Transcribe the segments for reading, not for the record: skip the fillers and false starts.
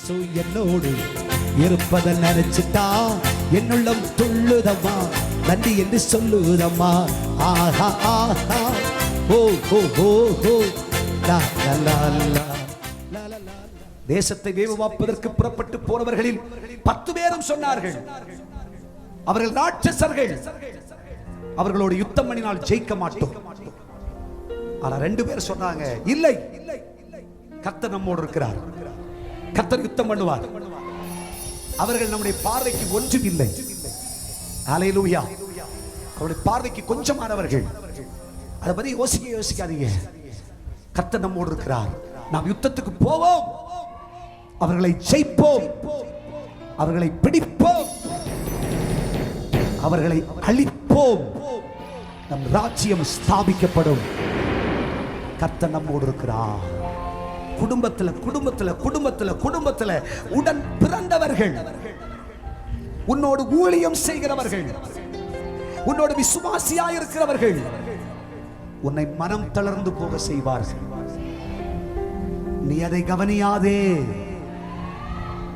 இயேசு என்னோடு இருப்பதை நினைச்சிட்டா என்னுள்ளம் துள்ளுதம்மா, நன்றி என்று சொல்லுதம்மா. ஆஹா ஆஹா ஓ ஓ ஓ ஓ லா லா லா லா. தேசத்தை வேவுவாப்பதற்கு புறப்பட்டு போனவர்களில் 10 பேரும் சொன்னார்கள், அவர்கள் ராட்சசர்கள், அவர்களோடு யுத்தம் பண்ணினால் ஜெயிக்க மாட்டோம். ஆனா 2 பேர் சொன்னாங்க, இல்லை, கர்த்தர் நம்மோடு இருக்கிறார், கர்த்தர் யுத்தம் பண்ணுவார். அவர்கள் நம்முடைய பார்வைக்கு ஒன்றும் இல்லை. ஹல்லேலூயா. அவருடைய பார்வைக்கு கொஞ்சமானவர்கள். அதை பத்தி யோசிக்காதீங்க. கர்த்தர் நம்மோடு இருக்கிறார், நாம் யுத்தத்துக்கு போவோம், அவர்களை ஜெயிப்போம், அவர்களை பிடிப்போம், அவர்களை அழிப்போம், நம் ராஜ்யம் ஸ்தாபிக்கப்படும். கர்த்தர் நம்மோடு இருக்கிறார். குடும்பத்துல குடும்பத்துல குடும்பத்துல குடும்பத்துல உடன் பிறந்தவர்கள், உன்னோடு ஊழியம் செய்கிறவர்கள், உன்னோடு விசுவாசியாய் இருக்கிறவர்கள் உன்னை மனம் தளர்ந்து போக செய்வார்கள். நீ அதை கவனியாதே.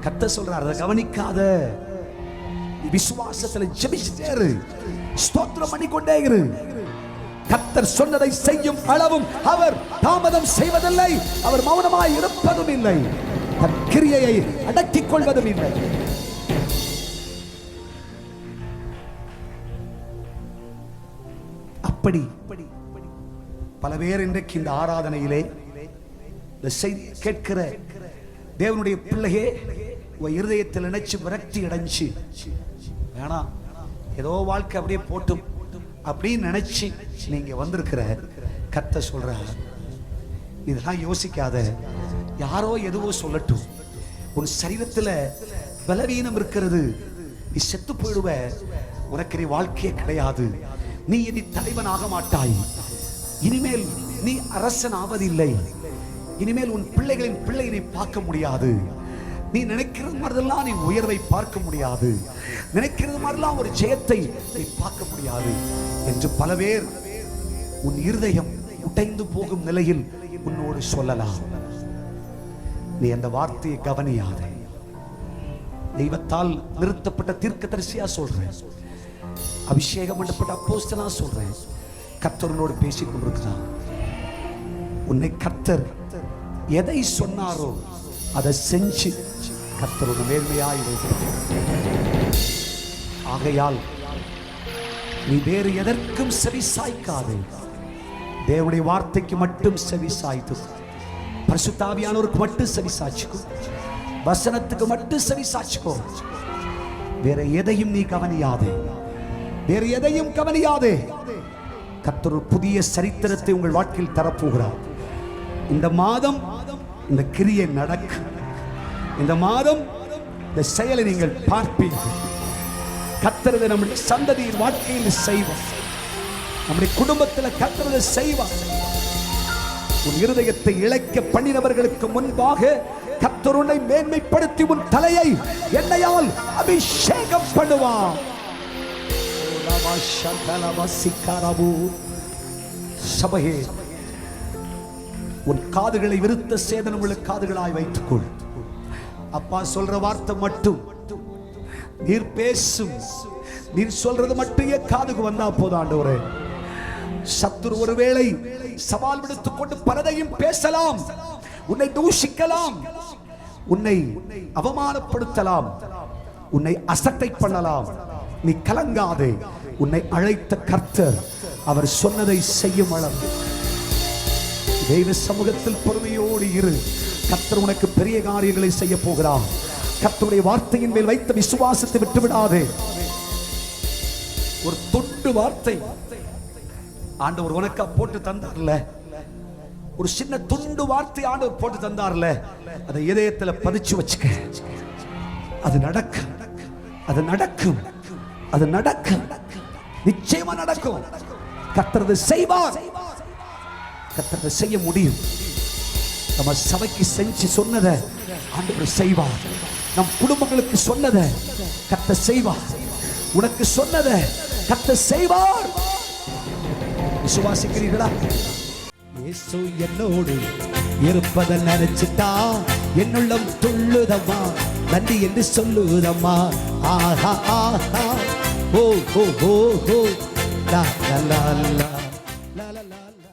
கர்த்தர் சொல்றார், அதை கவனிக்காத. விசுவாசத்துல ஜெபிச்சுட்டே இரு, ஸ்தோத்திரம் பண்ணிக்கொண்டே இரு. கர்த்தர் சொன்னதை செய்யும் அளவும் அவர் தாமதம் செய்வதில்லை, அவர் மௌனமாய் இருப்பதும் இல்லை, தன் கிரியையை அடக்கிக் கொள்வதும் இல்லை. அப்படி பல பேர் இன்றைக்கு இந்த ஆராதனையிலே இந்த செய்தி கேட்கிற தேவனுடைய பிள்ளையே, உன் இருதயத்தில் நினைச்சு விரக்தி அடைஞ்சு, வேணாம் ஏதோ வாழ்க்கை அப்படியே போட்டும் அப்படின்னு நினைச்சு நீங்க வந்திருக்கிற, கர்த்தர் சொல்ற, இதெல்லாம் யோசிக்காத. யாரோ எதுவோ சொல்லட்டும், உன் சரீரத்துல பலவீனம் இருக்கிறது, நீ செத்து போயிடுவ, உனக்கு நீ வாழ்க்கையே கிடையாது, நீ இனி தலைவன் ஆக மாட்டாய், இனிமேல் நீ அரசன் ஆவதில்லை, இனிமேல் உன் பிள்ளைகளின் பிள்ளை நீ பார்க்க முடியாது, நீ நினைக்கிறது மாதிரிலாம் நீ உயர்வை பார்க்க முடியாது, நினைக்கிறது மாதிரிலாம் ஒரு ஜெயத்தை நீ பார்க்க முடியாது என்று பல பேர் உன் இருதயம் உடைந்து போகும் நிலையில் உன்னோடு சொல்லலாம். நீ அந்த வார்த்தையை கவனியாதே. தெய்வத்தால் நிறுத்தப்பட்ட தீர்க்கதரிசியா சொல்றேன், அபிஷேகம் பண்ணப்பட்ட அப்போஸ்தலனா சொல்றேன், கர்த்தரோடு பேசிக் கொண்டிருக்கிறார். உன்னை கர்த்தர் எதை சொன்னாரோ அதை செஞ்சு கர்த்தரோடு மேன்மையாய் வைக்கிறார். ஆகையால் நீ வேறு எதற்கும் செவி சாய்க்காதே, தேவனுடைய வார்த்தைக்கு மட்டும் செவி சாய்த்து, பரிசுத்த ஆவியானவருக்கு மட்டும் செவி சாய்ச்சுக்கோ, வசனத்துக்கு மட்டும் செவி சாய்ச்சுக்கோ. வேற எதையும் நீ கவனியாதே, வேற எதையும் கவனியாதே. கர்த்தர் ஒரு புதிய சரித்திரத்தை உங்கள் வாழ்க்கையில் தரப்போகிறார். இந்த மாதம் இந்த கிரியை நடக்கும், இந்த மாதம் இந்த செயலை நீங்கள் பார்ப்பீர்கள். கர்த்தர் நம்முடைய சந்ததியின் வாழ்க்கையில் செய்வார், நம்முடைய குடும்பத்தில் கர்த்தர் செய்வார். உன் இருதயத்தை இழைக்க பண்ணினவர்களுக்கு முன்பாக கர்த்தர் உன்னை மேன்மைப்படுத்தி உன் தலையை எண்ணெயால் அபிஷேகம் பண்ணுவார். சபையே, உன் காதுகளை விருத்த சேதனம் உள்ள காதுகளாய் வைத்துக்கொள். அப்பா சொல்ற வார்த்தை மட்டும் நீர் பேசும், நீர் சொல்றது மட்டும் என் காதுக்கு வந்தா போதும் ஆண்டவரே. சத்துரு ஒருவேளை சவால் விடுத்துக் கொண்டு பலதையும் பேசலாம், உன்னை தூஷிக்கலாம், உன்னை அவமானப்படுத்தலாம், உன்னை அசட்டை பண்ணலாம். நீ கலங்காதே. உன்னை அழைத்த கர்த்தர் அவர் சொன்னதை செய்யும் அளவு தெய்வ சமூகத்தில் பொறுமையோடு இரு. கர்த்தர் உனக்கு பெரிய காரியங்களை செய்ய போகிறார். கர்த்தருடைய வார்த்தையின் மேல் வைத்த விசுவாசத்தை விட்டு விடாதே. ஒரு தொண்டு வார்த்தை ஆண்டவர் உனக்கா போட்டு தந்தார்ல, ஒரு சின்ன துண்டு வார்த்தை ஆண்டவர் போட்டு தந்தார்ல, அதை இதயத்துல பதிச்சு வச்சுக்க. அது நடக்கும், அது நடக்கும், அது நடக்கும், நிச்சயமா நடக்கும். கர்த்தர் செய்வார், கர்த்தர் செய்ய முடியும். நம்ம சபைக்கு செஞ்சு சொன்னதை ஆண்டவர் செய்வார். நம் குடும்பங்களுக்கு சொன்னதை கர்த்தர் செய்வார். உனக்கு சொன்னதை கர்த்தர் செய்வார். விசுவாசிக்கிறீர்களா? இயேசு என்னோடு இருப்பதை நினைச்சிட்டா என்னுள்ளம் துள்ளுதம்மா, நன்றி என்று சொல்லுதம்மா. ஆஹா ஆஹா ஓ ஓ ஓ ஓ லா லா லா லா லா லா லா.